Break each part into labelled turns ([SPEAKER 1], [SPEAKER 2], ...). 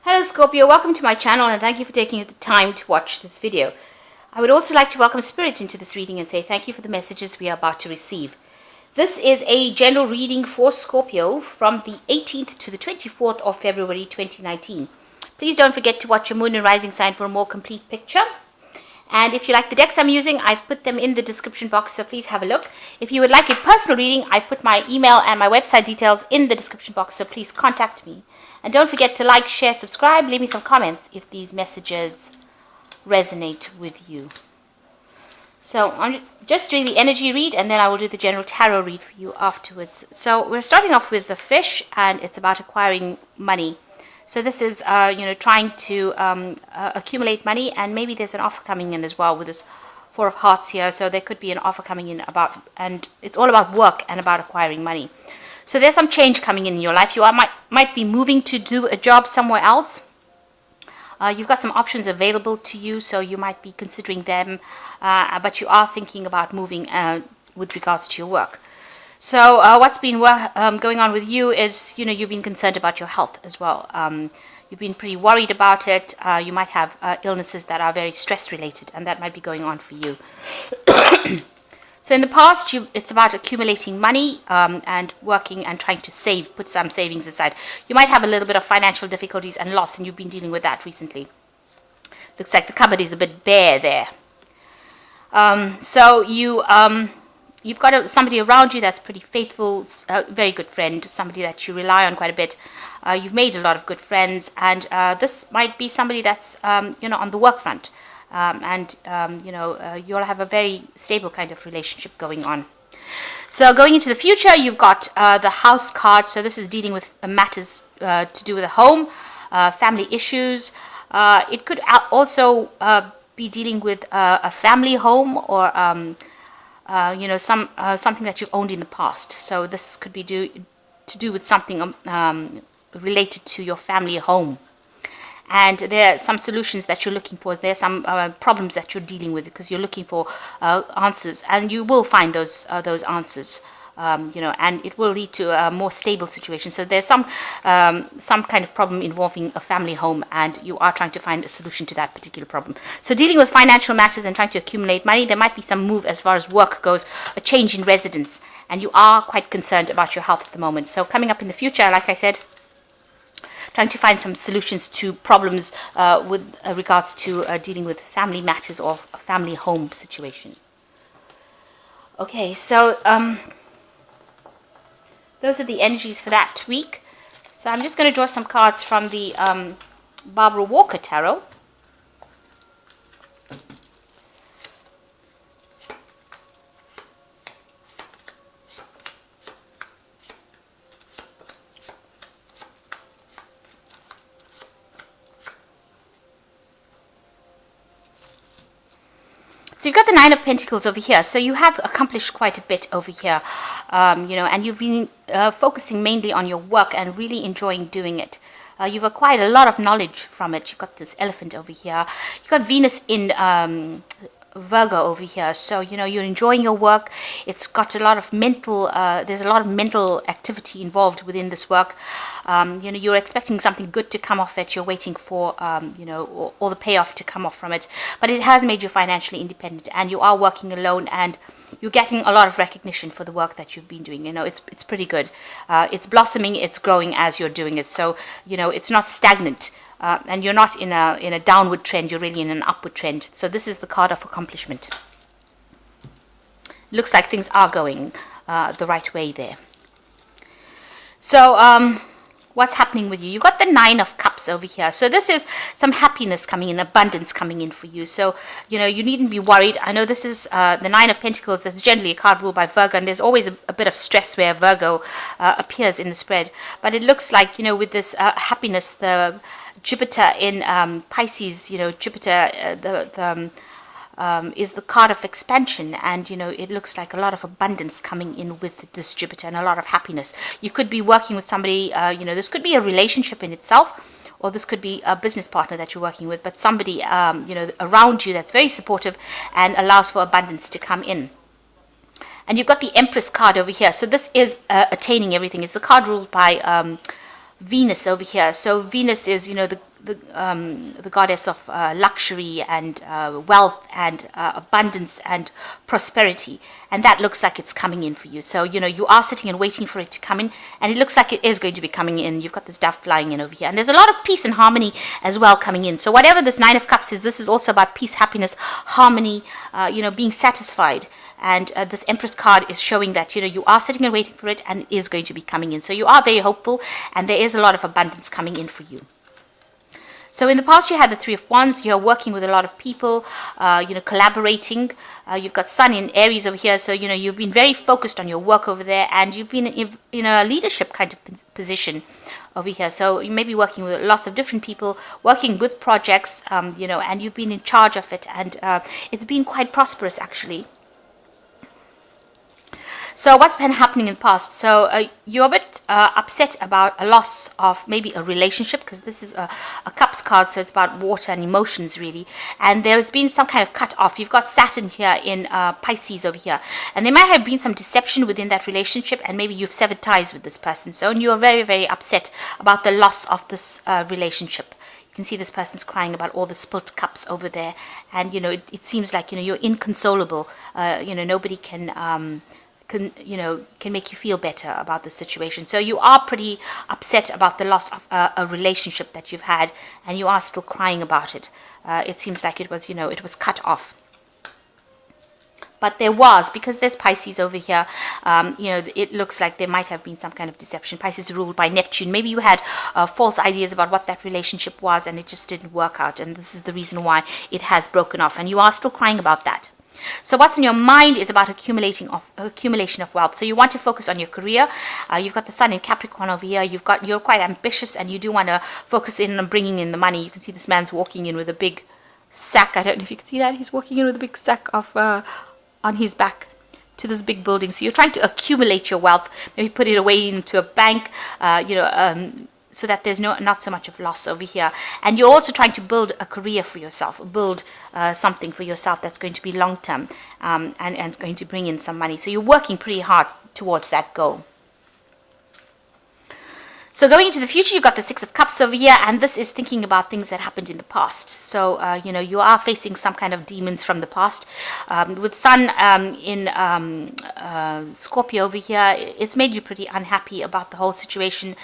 [SPEAKER 1] Hello Scorpio, welcome to my channel and thank you for taking the time to watch this video. I would also like to welcome Spirit into this reading and say thank you for the messages we are about to receive. This is a general reading for Scorpio from the 18th to the 24th of February 2019. Please don't forget to watch your moon and rising sign for a more complete picture. And if you like the decks I'm using, I've put them in the description box, so please have a look. If you would like a personal reading, I've put my email and my website details in the description box, so please contact me. And don't forget to like, share, subscribe, leave me some comments if these messages resonate with you. So I'm just doing the energy read, and then I will do the general tarot read for you afterwards. So we're starting off with the fish, and it's about acquiring money. So this is, trying to accumulate money, and maybe there's an offer coming in as well with this Four of Hearts here. So there could be an offer coming in and it's all about work and about acquiring money. So there's some change coming in your life. You might be moving to do a job somewhere else. You've got some options available to you, so you might be considering them, but you are thinking about moving with regards to your work. So what's been going on with you is, you've been concerned about your health as well. You've been pretty worried about it. You might have illnesses that are very stress related, and that might be going on for you. So in the past, it's about accumulating money and working and trying to save, put some savings aside. You might have a little bit of financial difficulties and loss, and you've been dealing with that recently. Looks like the cupboard is a bit bare there. So you've got somebody around you that's pretty faithful, very good friend, somebody that you rely on quite a bit. You've made a lot of good friends, and this might be somebody that's on the work front. You'll have a very stable kind of relationship going on. So going into the future, you've got the house card. So this is dealing with matters to do with a home, family issues. It could also be dealing with a family home or something that you've owned in the past. So this could be to do with something related to your family home. And there are some solutions that you're looking for. There are some problems that you're dealing with because you're looking for answers, and you will find those answers. And it will lead to a more stable situation. So there's some kind of problem involving a family home, and you are trying to find a solution to that particular problem. So dealing with financial matters and trying to accumulate money, there might be some move as far as work goes, a change in residence, and you are quite concerned about your health at the moment. So coming up in the future, like I said, trying to find some solutions to problems with regards to dealing with family matters or a family home situation. Okay, so those are the energies for that week. So I'm just going to draw some cards from the Barbara Walker Tarot. So you've got the Nine of Pentacles over here. So you have accomplished quite a bit over here, and you've been focusing mainly on your work and really enjoying doing it. You've acquired a lot of knowledge from it. You've got this elephant over here. You've got Venus in Virgo over here. So, you're enjoying your work. It's got a lot of there's a lot of mental activity involved within this work. You're expecting something good to come off it. You're waiting for, all the payoff to come off from it. But it has made you financially independent, and you are working alone, and you're getting a lot of recognition for the work that you've been doing. It's pretty good. It's blossoming, it's growing as you're doing it. So, it's not stagnant. And you're not in a downward trend, you're really in an upward trend. So this is the card of accomplishment. Looks like things are going the right way there. So what's happening with you? You've got the Nine of Cups over here. So this is some happiness coming in, abundance coming in for you. So, you needn't be worried. I know this is the Nine of Pentacles. That's generally a card ruled by Virgo, and there's always a bit of stress where Virgo appears in the spread. But it looks like, with this happiness, the Jupiter in Pisces, Jupiter is the card of expansion, and it looks like a lot of abundance coming in with this Jupiter and a lot of happiness. You could be working with somebody, this could be a relationship in itself, or this could be a business partner that you're working with, but somebody around you that's very supportive and allows for abundance to come in. And you've got the Empress card over here. So this is attaining everything. It's the card ruled by Venus over here. So Venus is, the goddess of luxury and wealth and abundance and prosperity, and that looks like it's coming in for you. So you are sitting and waiting for it to come in, and it looks like it is going to be coming in. You've got this dove flying in over here, and there's a lot of peace and harmony as well coming in. So whatever this Nine of Cups is, this is also about peace, happiness, harmony, being satisfied. And this Empress card is showing that you are sitting and waiting for it, and it is going to be coming in. So you are very hopeful, and there is a lot of abundance coming in for you. So in the past, you had the Three of Wands. You're working with a lot of people, collaborating. You've got Sun in Aries over here. So, you've been very focused on your work over there, and you've been in a leadership kind of position over here. So you may be working with lots of different people, working with projects, and you've been in charge of it. And it's been quite prosperous, actually. So what's been happening in the past? So you're a bit upset about a loss of maybe a relationship, because this is a Cups card, so it's about water and emotions, really. And there's been some kind of cut off. You've got Saturn here in Pisces over here. And there might have been some deception within that relationship, and maybe you've severed ties with this person. So you're very, very upset about the loss of this relationship. You can see this person's crying about all the spilt cups over there. And, it seems like, you're inconsolable. Nobody can make you feel better about the situation. So you are pretty upset about the loss of a relationship that you've had, and you are still crying about it. It seems like it was cut off. But there was, because there's Pisces over here, it looks like there might have been some kind of deception. Pisces is ruled by Neptune. Maybe you had false ideas about what that relationship was, and it just didn't work out. And this is the reason why it has broken off. And you are still crying about that. So what's in your mind is about accumulation of wealth. So you want to focus on your career. You've got the Sun in Capricorn over here. You're quite ambitious, and you do want to focus in on bringing in the money. You can see this man's walking in with a big sack. I don't know if you can see that. He's walking in with a big sack of on his back to this big building. So you're trying to accumulate your wealth. Maybe put it away into a bank. So that there's not so much of loss over here. And you're also trying to build a career for yourself, build something for yourself that's going to be long-term and going to bring in some money. So you're working pretty hard towards that goal. So going into the future, you've got the Six of Cups over here, and this is thinking about things that happened in the past. So, you are facing some kind of demons from the past. With Sun in Scorpio over here, it's made you pretty unhappy about the whole situation.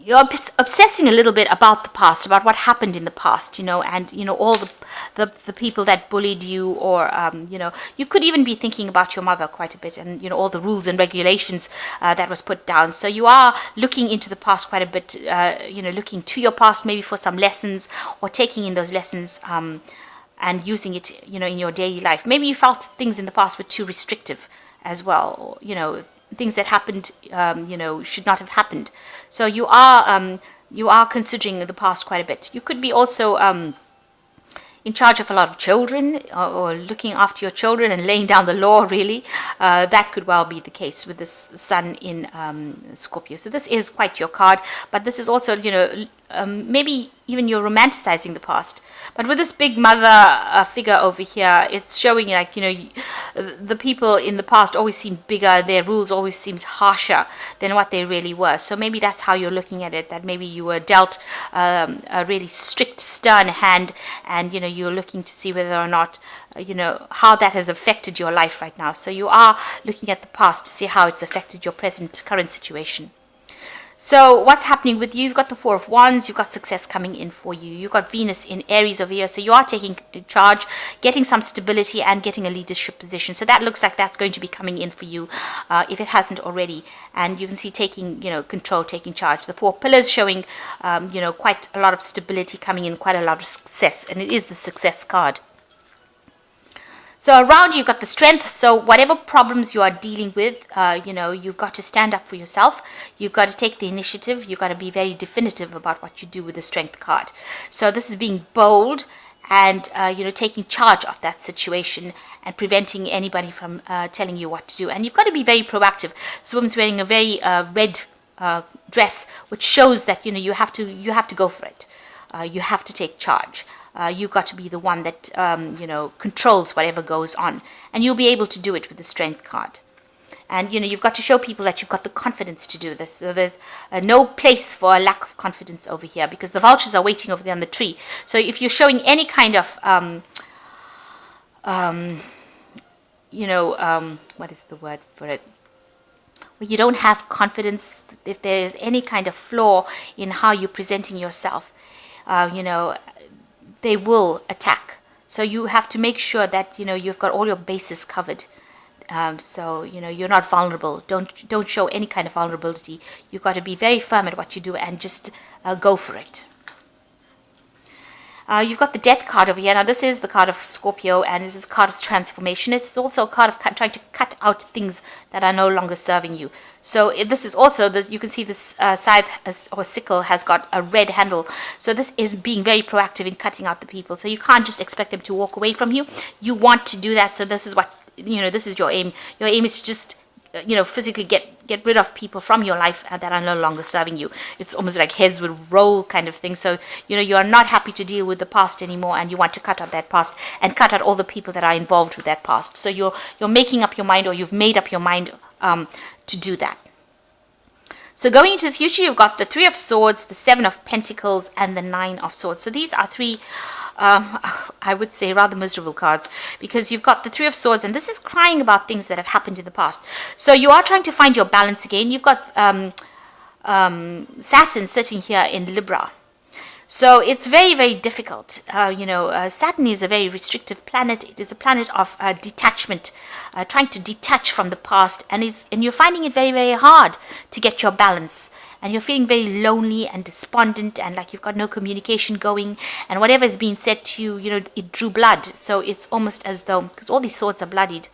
[SPEAKER 1] You're obsessing a little bit about the past, about what happened in the past, and all the people that bullied you, or you could even be thinking about your mother quite a bit, and all the rules and regulations that was put down. So you are looking into the past quite a bit, looking to your past maybe for some lessons, or taking in those lessons and using it, in your daily life. Maybe you felt things in the past were too restrictive as well, things that happened, should not have happened. So you are considering the past quite a bit. You could be also in charge of a lot of children, or looking after your children and laying down the law, really. That could well be the case with this Sun in Scorpio. So this is quite your card, but this is also, maybe even you're romanticizing the past. But with this big mother figure over here, it's showing like, the people in the past always seemed bigger, their rules always seemed harsher than what they really were. So maybe that's how you're looking at it, that maybe you were dealt a really strict, stern hand, and, you're looking to see whether or not, how that has affected your life right now. So you are looking at the past to see how it's affected your current situation. So what's happening with you? You've got the Four of Wands. You've got success coming in for you. You've got Venus in Aries over here. So you are taking charge, getting some stability, and getting a leadership position. So that looks like that's going to be coming in for you, if it hasn't already. And you can see taking, control, taking charge. The Four Pillars showing, quite a lot of stability coming in, quite a lot of success. And it is the success card. So around you've got the Strength. So whatever problems you are dealing with, you've got to stand up for yourself. You've got to take the initiative. You've got to be very definitive about what you do with the Strength card. So this is being bold and, taking charge of that situation and preventing anybody from telling you what to do. And you've got to be very proactive. This woman's wearing a very red dress, which shows that, you have to go for it. You have to take charge. You've got to be the one that, controls whatever goes on. And you'll be able to do it with the Strength card. And, you've got to show people that you've got the confidence to do this. So there's no place for a lack of confidence over here, because the vultures are waiting over there on the tree. So if you're showing any kind of, what is the word for it? Well, you don't have confidence, if there's any kind of flaw in how you're presenting yourself, they will attack. So you have to make sure that, you've got all your bases covered. So, you're not vulnerable. Don't show any kind of vulnerability. You've got to be very firm at what you do and just go for it. You've got the Death card over here. Now, this is the card of Scorpio, and this is the card of transformation. It's also a card of trying to cut out things that are no longer serving you. So this is also, you can see this scythe or sickle has got a red handle. So this is being very proactive in cutting out the people. So you can't just expect them to walk away from you. You want to do that. So this is what, this is your aim. Your aim is to just physically get rid of people from your life that are no longer serving you. It's almost like heads would roll kind of thing. So, you are not happy to deal with the past anymore, and you want to cut out that past and cut out all the people that are involved with that past. So you're making up your mind, or you've made up your mind to do that. So going into the future, you've got the Three of Swords, the Seven of Pentacles, and the Nine of Swords. So these are three, I would say, rather miserable cards, because you've got the Three of Swords, and this is crying about things that have happened in the past. So you are trying to find your balance again. You've got Saturn sitting here in Libra. So it's very, very difficult. Saturn is a very restrictive planet. It is a planet of detachment, trying to detach from the past, and you're finding it very, very hard to get your balance. And you're feeling very lonely and despondent, and like you've got no communication going, and whatever is being said to you, it drew blood. So it's almost as though, because all these swords are bloodied,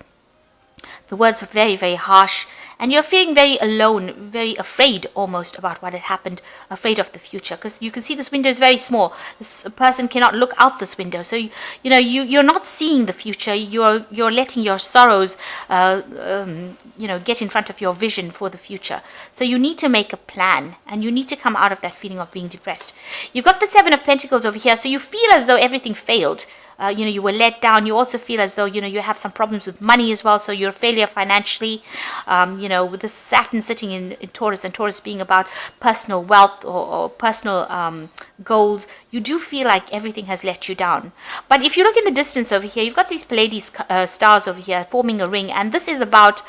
[SPEAKER 1] the words are very, very harsh, and you're feeling very alone, very afraid almost about what had happened, afraid of the future, because you can see this window is very small. This person cannot look out this window, so you're not seeing the future. You're letting your sorrows get in front of your vision for the future. So you need to make a plan, and you need to come out of that feeling of being depressed. You've got the Seven of Pentacles over here, so you feel as though everything failed. You were let down. You also feel as though, you have some problems with money as well. So you're a failure financially. With the Saturn sitting in Taurus, and Taurus being about personal wealth or personal goals, you do feel like everything has let you down. But if you look in the distance over here, you've got these Pleiades stars over here forming a ring. And this is about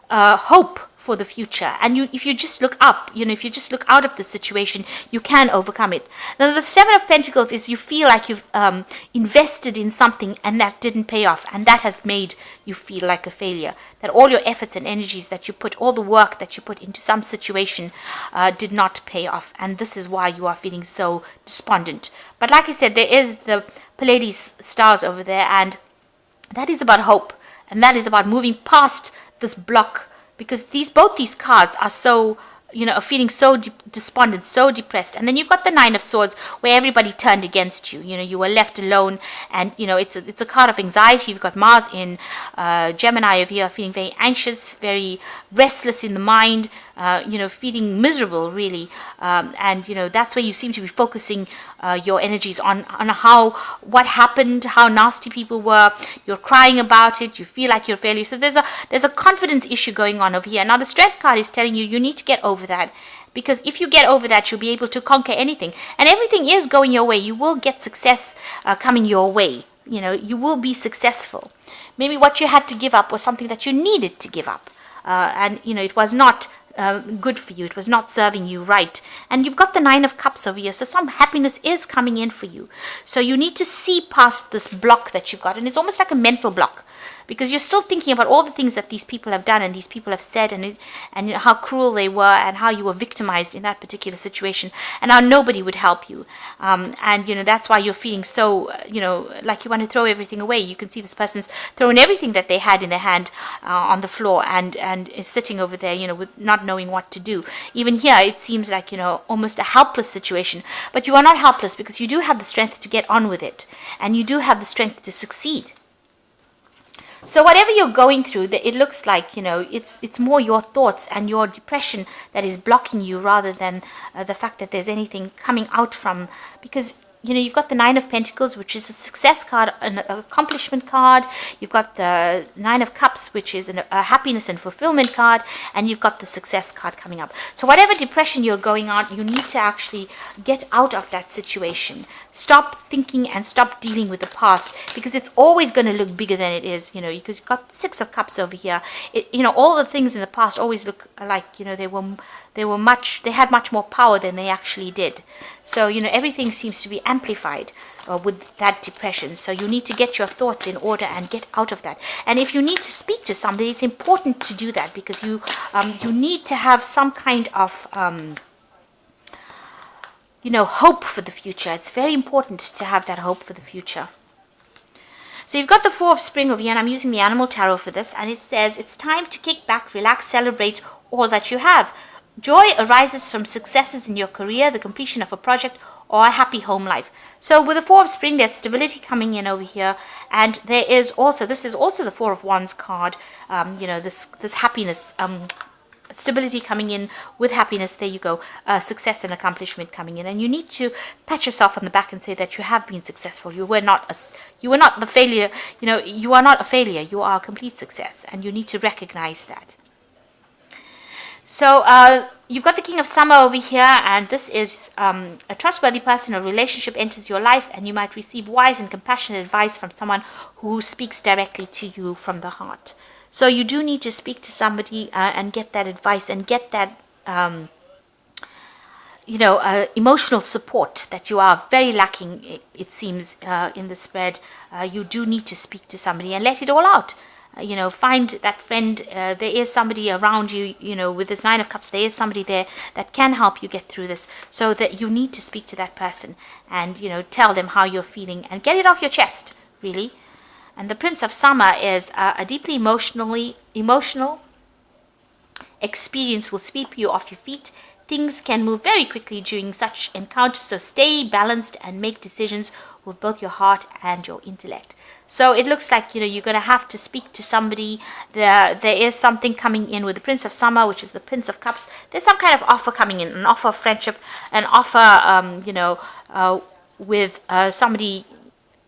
[SPEAKER 1] hope for the future. And if you just look up, if you just look out of the situation, you can overcome it. Now, the Seven of Pentacles is you feel like you've invested in something and that didn't pay off, and that has made you feel like a failure. That all your efforts and energies that you put, all the work that you put into some situation did not pay off, and this is why you are feeling so despondent. But like I said, there is the Pleiades stars over there, and that is about hope, and that is about moving past this block. Because both these cards are so, are feeling so despondent, so depressed. And then you've got the Nine of Swords, where everybody turned against you. You were left alone, and it's a card of anxiety. You've got Mars in Gemini over here, feeling very anxious, very restless in the mind. Feeling miserable, really, and that's where you seem to be focusing your energies on what happened, how nasty people were. You're crying about it. You feel like you're a failure. So there's a confidence issue going on over here. Now the Strength card is telling you need to get over that, because if you get over that, you'll be able to conquer anything, and everything is going your way. You will get success coming your way. You will be successful. Maybe what you had to give up was something that you needed to give up, and it was not good for you. It was not serving you right. And you've got the Nine of Cups over here, so some happiness is coming in for you. So you need to see past this block that you've got, and it's almost like a mental block, because you're still thinking about all the things that these people have done and these people have said, and how cruel they were, and how you were victimized in that particular situation, and how nobody would help you. And that's why you're feeling so like you want to throw everything away. You can see this person's throwing everything that they had in their hand on the floor, and is sitting over there with not knowing what to do. Even here it seems like almost a helpless situation, but you are not helpless, because you do have the strength to get on with it, and you do have the strength to succeed. So whatever you're going through, it looks like, it's more your thoughts and your depression that is blocking you, rather than the fact that there's anything coming out from, because, you've got the Nine of Pentacles, which is a success card, an accomplishment card. You've got the Nine of Cups, which is a happiness and fulfillment card. And you've got the success card coming up. So whatever depression you're going on, you need to actually get out of that situation. Stop thinking and stop dealing with the past, because it's always going to look bigger than it is, because you've got the Six of Cups over here. All the things in the past always look like, they had much more power than they actually did. So, everything seems to be amplified with that depression. So you need to get your thoughts in order and get out of that. And if you need to speak to somebody, it's important to do that, because you need to have some kind of hope for the future. It's very important to have that hope for the future. So you've got the Four of Spring over here, and I'm using the Animal Tarot for this, and it says it's time to kick back, relax, celebrate all that you have. Joy arises from successes in your career, the completion of a project, or a happy home life. So with the Four of Spring, there's stability coming in over here, and this is also the Four of Wands card. This happiness, stability coming in with happiness. There you go. Success and accomplishment coming in, and you need to pat yourself on the back and say that you have been successful. You were not the failure. You are not a failure. You are a complete success, and you need to recognize that. So you've got the King of Summer over here, and this is a trustworthy person or relationship enters your life, and you might receive wise and compassionate advice from someone who speaks directly to you from the heart. So you do need to speak to somebody and get that advice and get that, emotional support that you are very lacking, it seems, in the spread. You do need to speak to somebody and let it all out. Find that friend. There is somebody around you, with this Nine of Cups, there is somebody there that can help you get through this, so that you need to speak to that person and, tell them how you're feeling and get it off your chest, really. And the Prince of Summer is a deeply emotional experience will sweep you off your feet. Things can move very quickly during such encounters, so stay balanced and make decisions with both your heart and your intellect. So it looks like, you're going to have to speak to somebody. There is something coming in with the Prince of Summer, which is the Prince of Cups. There's some kind of offer coming in, an offer of friendship, an offer, with somebody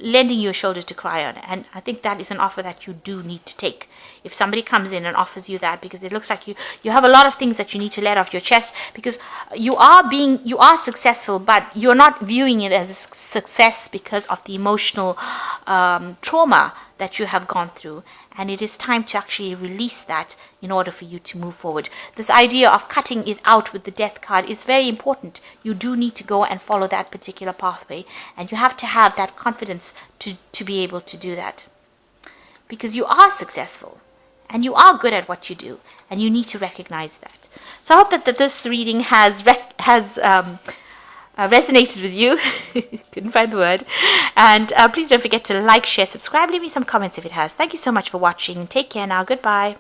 [SPEAKER 1] lending you a shoulder to cry on. And I think that is an offer that you do need to take. If somebody comes in and offers you that, because it looks like you have a lot of things that you need to let off your chest, because you are successful, but you're not viewing it as a success because of the emotional trauma that you have gone through. And it is time to actually release that in order for you to move forward. This idea of cutting it out with the Death card is very important. You do need to go and follow that particular pathway, and you have to have that confidence to be able to do that, because you are successful and you are good at what you do, and you need to recognize that. So I hope that this reading has resonated with you. Couldn't find the word. And please don't forget to like, share, subscribe, leave me some comments if it has. Thank you so much for watching. Take care now. Goodbye.